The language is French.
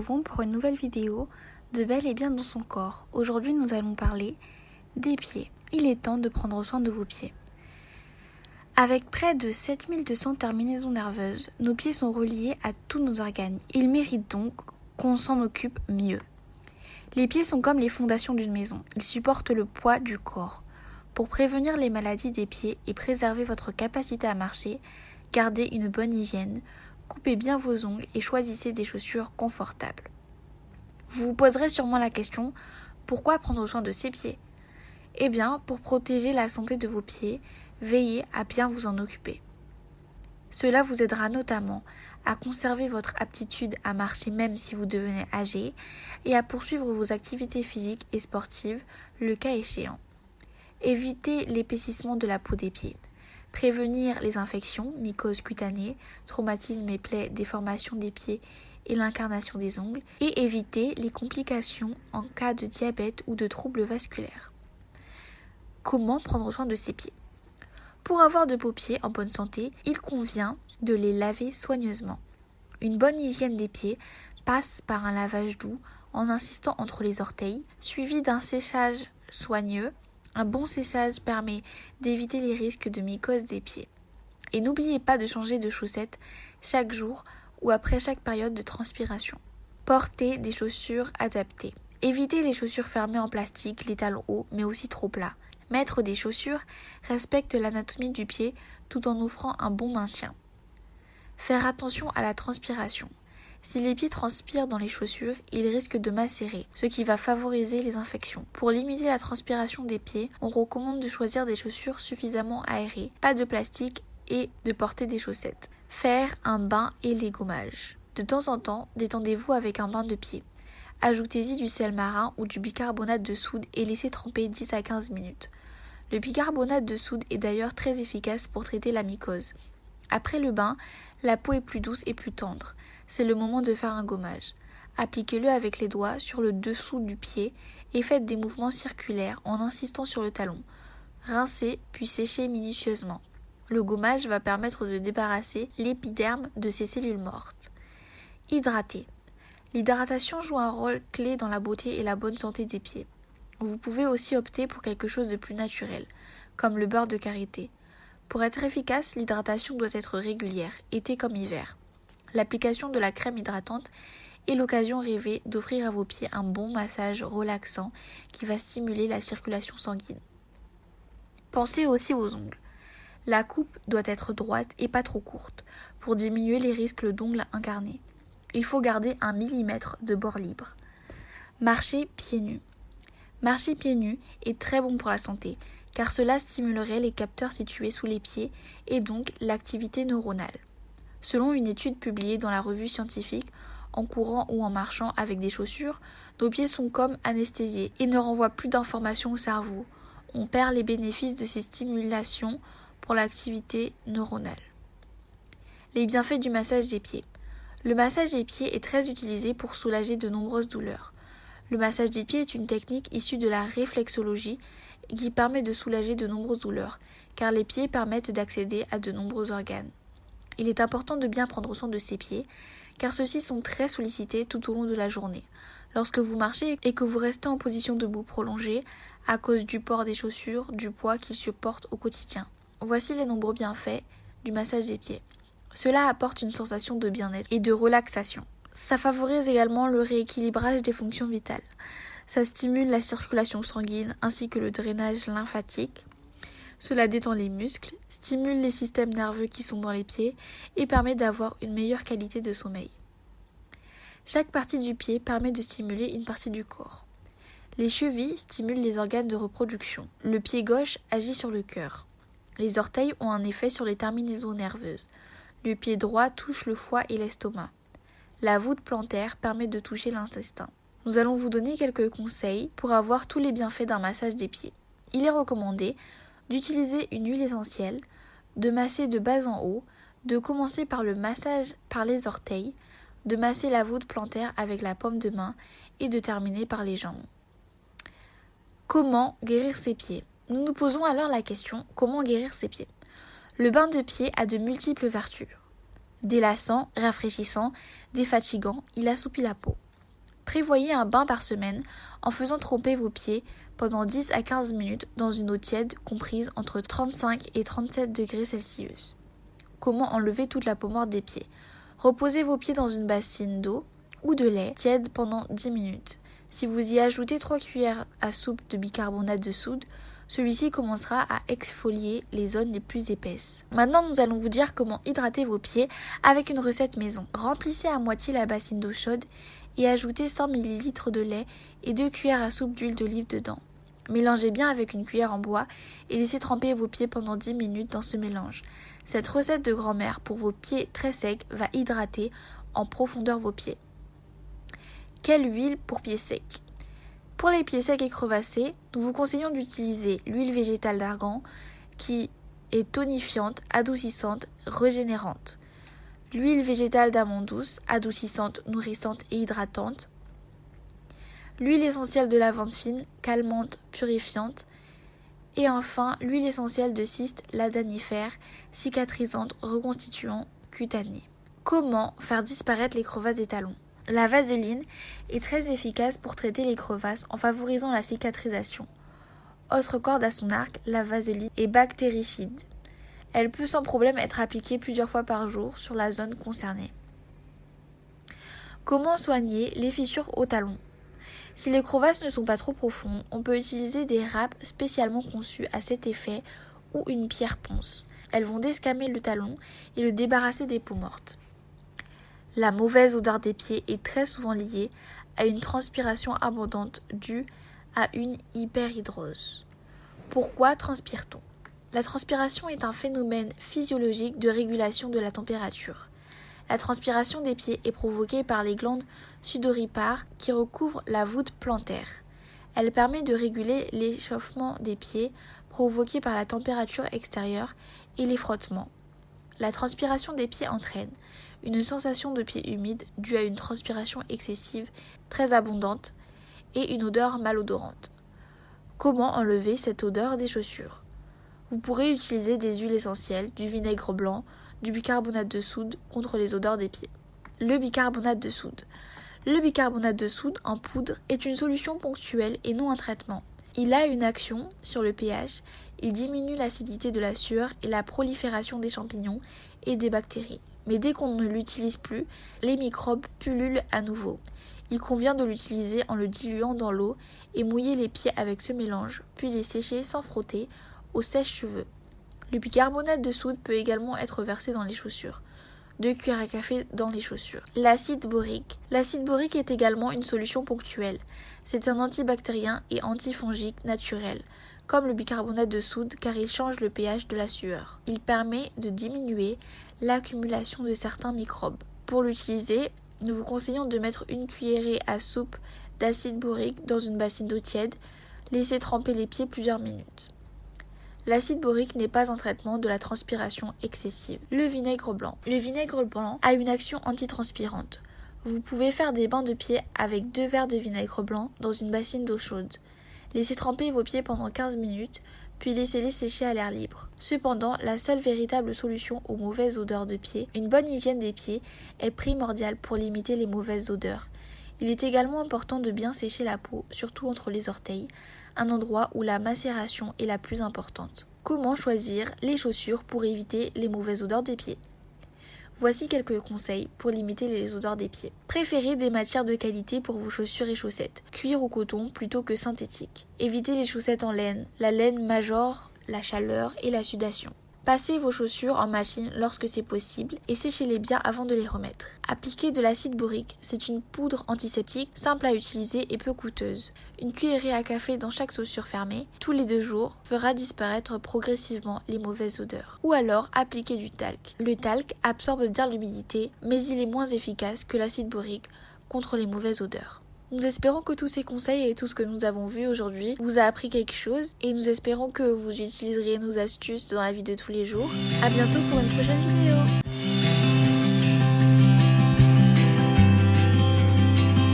retrouvons pour une nouvelle vidéo de Bel et Bien dans son corps. Aujourd'hui, nous allons parler des pieds. Il est temps de prendre soin de vos pieds. Avec près de 7200 terminaisons nerveuses, nos pieds sont reliés à tous nos organes. Ils méritent donc qu'on s'en occupe mieux. Les pieds sont comme les fondations d'une maison. Ils supportent le poids du corps. Pour prévenir les maladies des pieds et préserver votre capacité à marcher, gardez une bonne hygiène, coupez bien vos ongles et choisissez des chaussures confortables. Vous vous poserez sûrement la question, pourquoi prendre soin de ses pieds ? Eh bien, pour protéger la santé de vos pieds, veillez à bien vous en occuper. Cela vous aidera notamment à conserver votre aptitude à marcher même si vous devenez âgé et à poursuivre vos activités physiques et sportives le cas échéant. Évitez l'épaississement de la peau des pieds. Prévenir les infections, mycoses cutanées, traumatismes et plaies, déformations des pieds et l'incarnation des ongles, et éviter les complications en cas de diabète ou de troubles vasculaires. Comment prendre soin de ses pieds ? Pour avoir de beaux pieds en bonne santé, il convient de les laver soigneusement. Une bonne hygiène des pieds passe par un lavage doux en insistant entre les orteils, suivi d'un séchage soigneux. Un bon séchage permet d'éviter les risques de mycose des pieds. Et n'oubliez pas de changer de chaussettes chaque jour ou après chaque période de transpiration. Portez des chaussures adaptées. Évitez les chaussures fermées en plastique, les talons hauts, mais aussi trop plats. Mettre des chaussures respecte l'anatomie du pied tout en offrant un bon maintien. Faire attention à la transpiration. Si les pieds transpirent dans les chaussures, ils risquent de macérer, ce qui va favoriser les infections. Pour limiter la transpiration des pieds, on recommande de choisir des chaussures suffisamment aérées, pas de plastique et de porter des chaussettes. Faire un bain et les gommages. De temps en temps, détendez-vous avec un bain de pied. Ajoutez-y du sel marin ou du bicarbonate de soude et laissez tremper 10 à 15 minutes. Le bicarbonate de soude est d'ailleurs très efficace pour traiter la mycose. Après le bain, la peau est plus douce et plus tendre. C'est le moment de faire un gommage. Appliquez-le avec les doigts sur le dessous du pied et faites des mouvements circulaires en insistant sur le talon. Rincez puis séchez minutieusement. Le gommage va permettre de débarrasser l'épiderme de ces cellules mortes. Hydrater. L'hydratation joue un rôle clé dans la beauté et la bonne santé des pieds. Vous pouvez aussi opter pour quelque chose de plus naturel, comme le beurre de karité. Pour être efficace, l'hydratation doit être régulière, été comme hiver. L'application de la crème hydratante est l'occasion rêvée d'offrir à vos pieds un bon massage relaxant qui va stimuler la circulation sanguine. Pensez aussi aux ongles. La coupe doit être droite et pas trop courte pour diminuer les risques d'ongles incarnés. Il faut garder 1 mm de bord libre. Marcher pieds nus. Marcher pieds nus est très bon pour la santé car cela stimulerait les capteurs situés sous les pieds et donc l'activité neuronale. Selon une étude publiée dans la revue scientifique, en courant ou en marchant avec des chaussures, nos pieds sont comme anesthésiés et ne renvoient plus d'informations au cerveau. On perd les bénéfices de ces stimulations pour l'activité neuronale. Les bienfaits du massage des pieds. Le massage des pieds est très utilisé pour soulager de nombreuses douleurs. Le massage des pieds est une technique issue de la réflexologie qui permet de soulager de nombreuses douleurs, car les pieds permettent d'accéder à de nombreux organes. Il est important de bien prendre soin de ses pieds, car ceux-ci sont très sollicités tout au long de la journée. Lorsque vous marchez et que vous restez en position debout prolongée, à cause du port des chaussures, du poids qu'ils supportent au quotidien. Voici les nombreux bienfaits du massage des pieds. Cela apporte une sensation de bien-être et de relaxation. Ça favorise également le rééquilibrage des fonctions vitales. Ça stimule la circulation sanguine ainsi que le drainage lymphatique. Cela détend les muscles, stimule les systèmes nerveux qui sont dans les pieds et permet d'avoir une meilleure qualité de sommeil. Chaque partie du pied permet de stimuler une partie du corps. Les chevilles stimulent les organes de reproduction. Le pied gauche agit sur le cœur. Les orteils ont un effet sur les terminaisons nerveuses. Le pied droit touche le foie et l'estomac. La voûte plantaire permet de toucher l'intestin. Nous allons vous donner quelques conseils pour avoir tous les bienfaits d'un massage des pieds. Il est recommandé d'utiliser une huile essentielle, de masser de bas en haut, de commencer par le massage par les orteils, de masser la voûte plantaire avec la paume de main et de terminer par les jambes. Comment guérir ses pieds ? Nous nous posons alors la question, comment guérir ses pieds ? Le bain de pied a de multiples vertus. Délassant, rafraîchissant, défatigant, il assouplit la peau. Prévoyez un bain par semaine en faisant tremper vos pieds pendant 10 à 15 minutes dans une eau tiède comprise entre 35 et 37 degrés Celsius. Comment enlever toute la peau morte des pieds? Reposez vos pieds dans une bassine d'eau ou de lait tiède pendant 10 minutes. Si vous y ajoutez 3 cuillères à soupe de bicarbonate de soude, celui-ci commencera à exfolier les zones les plus épaisses. Maintenant, nous allons vous dire comment hydrater vos pieds avec une recette maison. Remplissez à moitié la bassine d'eau chaude et ajoutez 100 ml de lait et 2 cuillères à soupe d'huile d'olive dedans. Mélangez bien avec une cuillère en bois et laissez tremper vos pieds pendant 10 minutes dans ce mélange. Cette recette de grand-mère pour vos pieds très secs va hydrater en profondeur vos pieds. Quelle huile pour pieds secs? Pour les pieds secs et crevassés, nous vous conseillons d'utiliser l'huile végétale d'argan qui est tonifiante, adoucissante, régénérante. L'huile végétale d'amande douce, adoucissante, nourrissante et hydratante. L'huile essentielle de lavande fine, calmante, purifiante. Et enfin, l'huile essentielle de cyste ladanifère, cicatrisante, reconstituant, cutanée. Comment faire disparaître les crevasses des talons? La vaseline est très efficace pour traiter les crevasses en favorisant la cicatrisation. Autre corde à son arc, la vaseline est bactéricide. Elle peut sans problème être appliquée plusieurs fois par jour sur la zone concernée. Comment soigner les fissures au talon? Si les crevasses ne sont pas trop profondes, on peut utiliser des râpes spécialement conçues à cet effet ou une pierre ponce. Elles vont descamer le talon et le débarrasser des peaux mortes. La mauvaise odeur des pieds est très souvent liée à une transpiration abondante due à une hyperhidrose. Pourquoi transpire-t-on? La transpiration est un phénomène physiologique de régulation de la température. La transpiration des pieds est provoquée par les glandes sudoripares qui recouvrent la voûte plantaire. Elle permet de réguler l'échauffement des pieds provoqué par la température extérieure et les frottements. La transpiration des pieds entraîne une sensation de pieds humides due à une transpiration excessive très abondante et une odeur malodorante. Comment enlever cette odeur des chaussures? Vous pourrez utiliser des huiles essentielles, du vinaigre blanc, du bicarbonate de soude contre les odeurs des pieds. Le bicarbonate de soude. Le bicarbonate de soude en poudre est une solution ponctuelle et non un traitement. Il a une action sur le pH, il diminue l'acidité de la sueur et la prolifération des champignons et des bactéries. Mais dès qu'on ne l'utilise plus, les microbes pullulent à nouveau. Il convient de l'utiliser en le diluant dans l'eau et mouiller les pieds avec ce mélange, puis les sécher sans frotter au sèche-cheveux. Le bicarbonate de soude peut également être versé dans les chaussures. 2 cuillères à café dans les chaussures. L'acide borique. L'acide borique est également une solution ponctuelle. C'est un antibactérien et antifongique naturel, comme le bicarbonate de soude car il change le pH de la sueur. Il permet de diminuer l'accumulation de certains microbes. Pour l'utiliser, nous vous conseillons de mettre une cuillerée à soupe d'acide borique dans une bassine d'eau tiède. Laissez tremper les pieds plusieurs minutes. L'acide borique n'est pas un traitement de la transpiration excessive. Le vinaigre blanc. Le vinaigre blanc a une action antitranspirante. Vous pouvez faire des bains de pieds avec 2 verres de vinaigre blanc dans une bassine d'eau chaude. Laissez tremper vos pieds pendant 15 minutes, puis laissez-les sécher à l'air libre. Cependant, la seule véritable solution aux mauvaises odeurs de pieds, une bonne hygiène des pieds, est primordiale pour limiter les mauvaises odeurs. Il est également important de bien sécher la peau, surtout entre les orteils, un endroit où la macération est la plus importante. Comment choisir les chaussures pour éviter les mauvaises odeurs des pieds? Voici quelques conseils pour limiter les odeurs des pieds. Préférez des matières de qualité pour vos chaussures et chaussettes, cuir ou coton plutôt que synthétique. Évitez les chaussettes en laine. La laine majore la chaleur et la sudation. Passez vos chaussures en machine lorsque c'est possible et séchez-les bien avant de les remettre. Appliquez de l'acide borique, c'est une poudre antiseptique simple à utiliser et peu coûteuse. Une cuillerée à café dans chaque chaussure fermée, tous les 2 jours, fera disparaître progressivement les mauvaises odeurs. Ou alors appliquez du talc. Le talc absorbe bien l'humidité, mais il est moins efficace que l'acide borique contre les mauvaises odeurs. Nous espérons que tous ces conseils et tout ce que nous avons vu aujourd'hui vous a appris quelque chose et nous espérons que vous utiliserez nos astuces dans la vie de tous les jours. À bientôt pour une prochaine vidéo.